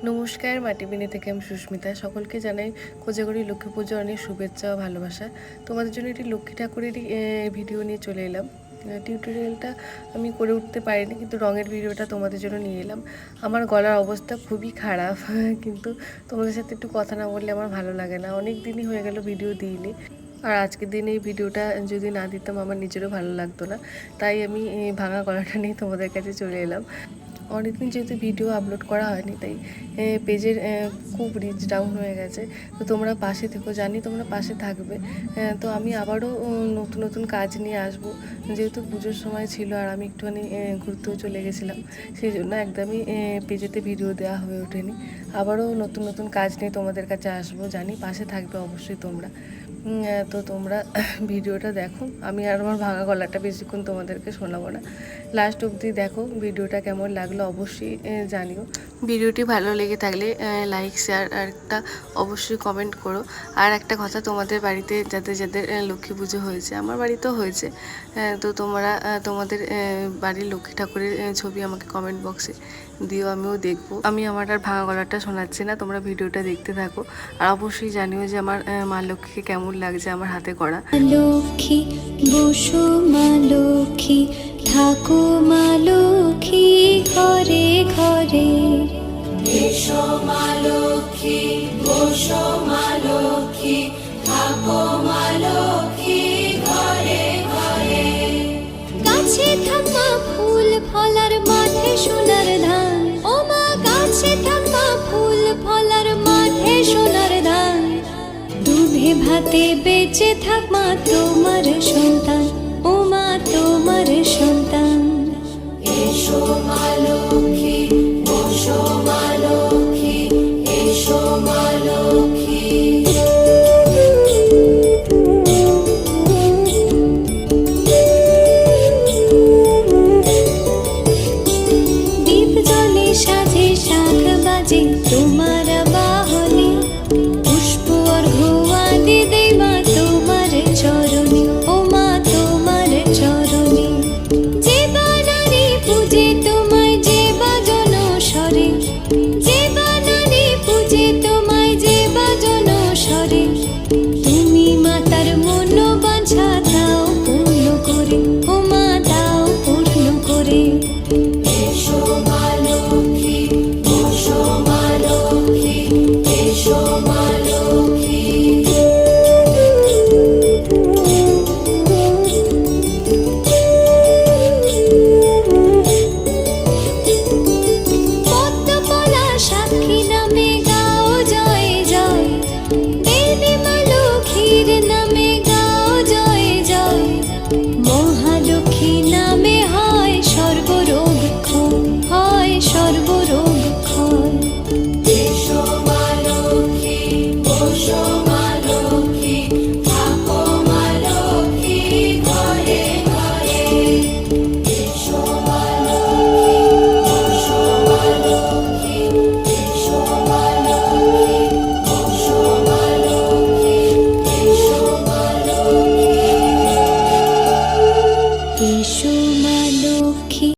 নমস্কার, মাটিবিনি থেকে আমি সুস্মিতা। সকলকে জানাই কোজাগরি লক্ষ্মী পুজোর অনেক শুভেচ্ছা ও ভালোবাসা। তোমাদের জন্য একটি লক্ষ্মী ঠাকুরেরই ভিডিও নিয়ে চলে এলাম। টিউটোরিয়ালটা আমি করে উঠতে পারিনি, কিন্তু রঙের ভিডিওটা তোমাদের জন্য নিয়ে এলাম। আমার গলার অবস্থা খুবই খারাপ, কিন্তু তোমাদের সাথে একটু কথা না বললে আমার ভালো লাগে না। অনেক দিনই হয়ে গেল ভিডিও দিইনি, আর আজকের দিনে এই ভিডিওটা যদি না দিতাম আমার নিজেরও ভালো লাগতো না। তাই আমি ভাঙা গলাটা নিয়ে তোমাদের কাছে চলে এলাম। অনেকদিন যেহেতু ভিডিও আপলোড করা হয়নি, তাই পেজের খুব রিচ ডাউন হয়ে গেছে। তো তোমরা পাশে থেকো, জানি তোমরা পাশে থাকবে। তো আমি আবারও নতুন নতুন কাজ নিয়ে আসবো। যেহেতু পুজোর সময় ছিল আর আমি একটুখানি ঘুরতেও চলে গেছিলাম, সেই জন্য একদমই পেজেতে ভিডিও দেওয়া হয়ে ওঠেনি। আবারও নতুন নতুন কাজ নিয়ে তোমাদের কাছে আসবো, জানি পাশে থাকবে অবশ্যই তোমরা। তো তোমরা ভিডিওটা দেখো। আমি আর আমার ভাঙা গলাটা বেশিক্ষণ তোমাদেরকে শোনাবো না, লাস্ট অবধি দেখো। ভিডিওটা কেমন লাগলো অবশ্যই জানিও। ভিডিওটি ভালো লেগে থাকলে লাইক, শেয়ার আর একটা অবশ্যই কমেন্ট করো। আর একটা কথা, তোমাদের বাড়িতে যাদের যাদের লক্ষ্মী পুজো হয়েছে, আমার বাড়িতেও হয়েছে, তো তোমরা তোমাদের বাড়ির লক্ষ্মী ঠাকুরের ছবি আমাকে কমেন্ট বক্সে দিও, আমিও দেখবো। আমি আমার আর ভাঙা গলাটা শোনাচ্ছি না, তোমরা ভিডিওটা দেখতে থাকো। আর অবশ্যই জানিও যে আমার মা লক্ষ্মীকে কেমন লাগছে আমার হাতে করা। লক্ষ্মী বসো মা লক্ষ্মী, থাকো মা লক্ষ্মী ঘরে ঘরে। এসো মা লক্ষ্মী, বসো মা লক্ষ্মী, থাকো মা লক্ষ্মী ঘরে ঘরে। গাছে থাকা ফুল ফলার মাঠে সোনার ধান, ও মা গাছে থাকা ফুল ফলার মাঠে সোনার ধান। দুধে ভাতে বেঁচে থাক মা তোমার সন্তান, ও মা তোমার সন্তান। এসো মা লক্ষ্মী, বসো মা লক্ষ্মী, এসো মা লক্ষ্মী। দীপ জলে সাজে শাখ বাজে তোমার বাহনে, পুষ্প অর্ঘ্য আদি দেই মা তোমার চরণে, ও মা তোমার চরণে। যে বা নারী পূজে তোমায়, যে বা জনস্বরে, যে